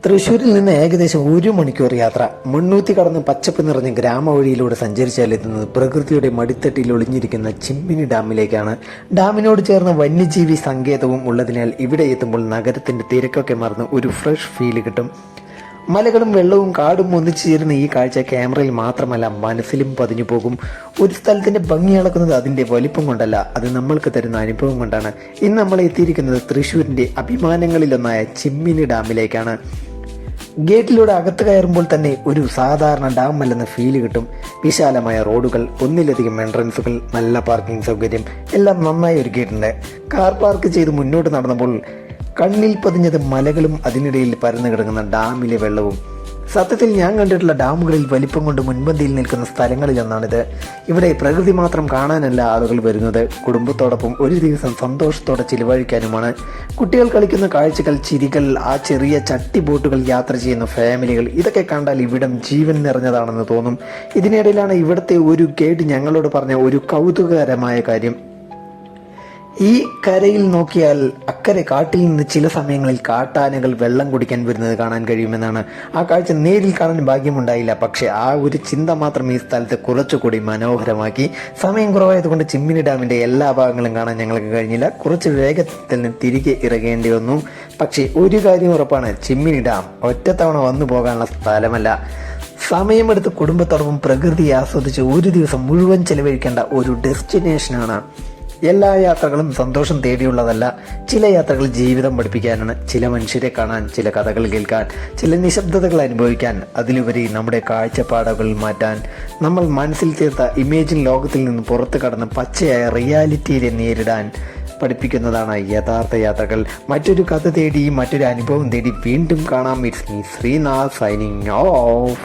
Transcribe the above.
തൃശ്ശൂരിൽ നിന്ന് ഏകദേശം 1 മണിക്കൂർ യാത്ര. മുന്നൂറ്റി കടന്ന് പച്ചപ്പ് നിറഞ്ഞ ഗ്രാമവഴിയിലൂടെ സഞ്ചരിച്ചാലെത്തുന്നത് പ്രകൃതിയുടെ മടിത്തട്ടിൽ ഒളിഞ്ഞിരിക്കുന്ന ചിമ്മിനി ഡാമിലേക്കാണ്. ഡാമിനോട് ചേർന്ന വന്യജീവി സങ്കേതവും ഉള്ളതിനാൽ ഇവിടെ എത്തുമ്പോൾ നഗരത്തിന്റെ തിരക്കൊക്കെ മറന്ന് ഒരു ഫ്രഷ് ഫീല് കിട്ടും. മലകളും വെള്ളവും കാടും ഒന്നിച്ചു ചേരുന്ന ഈ കാഴ്ച ക്യാമറയിൽ മാത്രമല്ല മനസ്സിലും പതിഞ്ഞു പോകും. ഒരു സ്ഥലത്തിന്റെ ഭംഗി അളക്കുന്നത് അതിന്റെ വലിപ്പം കൊണ്ടല്ല, അത് നമ്മൾക്ക് തരുന്ന അനുഭവം കൊണ്ടാണ്. ഇന്ന് നമ്മൾ എത്തിയിരിക്കുന്നത് തൃശ്ശൂരിന്റെ അഭിമാനങ്ങളിലൊന്നായ ചിമ്മിനി ഡാമിലേക്കാണ്. ഗേറ്റിലൂടെ അകത്ത് കയറുമ്പോൾ തന്നെ ഒരു സാധാരണ ഡാം അല്ലെന്ന ഫീല് കിട്ടും. വിശാലമായ റോഡുകൾ, ഒന്നിലധികം എൻട്രൻസുകൾ, നല്ല പാർക്കിംഗ് സൗകര്യം എല്ലാം നന്നായി ഒരുക്കിയിട്ടുണ്ട്. കാർ പാർക്ക് ചെയ്ത് മുന്നോട്ട് നടന്നപ്പോൾ കണ്ണിൽ പതിഞ്ഞത് മലകളും അതിനിടയിൽ പരന്നു കിടക്കുന്ന ഡാമിലെ വെള്ളവും. സത്യത്തിൽ ഞാൻ കണ്ടിട്ടുള്ള ഡാമുകളിൽ വലിപ്പം കൊണ്ട് മുൻപന്തിയിൽ നിൽക്കുന്ന സ്ഥലങ്ങളിലൊന്നാണിത്. ഇവിടെ പ്രകൃതി മാത്രം കാണാനല്ല ആളുകൾ വരുന്നത്, കുടുംബത്തോടൊപ്പം ഒരു ദിവസം സന്തോഷത്തോടെ ചിലവഴിക്കാനുമാണ്. കുട്ടികൾ കളിക്കുന്ന കാഴ്ചകൾ, ചിരികൾ, ആ ചെറിയ ചട്ടി ബോട്ടുകൾ യാത്ര ചെയ്യുന്ന ഫാമിലികൾ, ഇതൊക്കെ കണ്ടാൽ ഇവിടം ജീവൻ നിറഞ്ഞതാണെന്ന് തോന്നും. ഇതിനിടയിലാണ് ഇവിടുത്തെ ഒരു ഗൈഡ് ഞങ്ങളോട് പറഞ്ഞ ഒരു കൗതുകകരമായ കാര്യം. ഈ കരയിൽ നോക്കിയാൽ അക്കരെ കാട്ടിൽ നിന്ന് ചില സമയങ്ങളിൽ കാട്ടാനകൾ വെള്ളം കുടിക്കാൻ വരുന്നത് കാണാൻ കഴിയുമെന്നാണ്. ആ കാഴ്ച നേരിൽ കാണാൻ ഭാഗ്യമുണ്ടായില്ല, പക്ഷെ ആ ഒരു ചിന്ത മാത്രം ഈ സ്ഥലത്തെ കുറച്ചുകൂടി മനോഹരമാക്കി. സമയം കുറവായതുകൊണ്ട് ചിമ്മിനി ഡാമിന്റെ എല്ലാ ഭാഗങ്ങളും കാണാൻ ഞങ്ങൾക്ക് കഴിഞ്ഞില്ല. കുറച്ച് വേഗത്തിൽ നിന്ന് തിരികെ ഇറങ്ങേണ്ടി വന്നു. പക്ഷേ ഒരു കാര്യം ഉറപ്പാണ്, ചിമ്മിനി ഡാം ഒറ്റത്തവണ വന്നു പോകാനുള്ള സ്ഥലമല്ല. സമയമെടുത്ത് കുടുംബത്തോടൊപ്പം പ്രകൃതി ആസ്വദിച്ച് ഒരു ദിവസം മുഴുവൻ ചെലവഴിക്കേണ്ട ഒരു ഡെസ്റ്റിനേഷനാണ്. എല്ലാ യാത്രകളും സന്തോഷം തേടിയുള്ളതല്ല. ചില യാത്രകൾ ജീവിതം പഠിപ്പിക്കാനാണ്, ചില മനുഷ്യരെ കാണാൻ, ചില കഥകൾ കേൾക്കാൻ, ചില നിശബ്ദതകൾ അനുഭവിക്കാൻ, അതിലുപരി നമ്മുടെ കാഴ്ചപ്പാടുകൾ മാറ്റാൻ, നമ്മൾ മനസ്സിൽ തീർത്ത ഇമേജിൻ ലോകത്തിൽ നിന്ന് പുറത്തു കടന്ന് പച്ചയായ റിയാലിറ്റിയെ നേരിടാൻ പഠിപ്പിക്കുന്നതാണ് യഥാർത്ഥ യാത്രകൾ. മറ്റൊരു കഥ തേടി, മറ്റൊരു അനുഭവം തേടി വീണ്ടും കാണാം. It's me Sreenath signing of.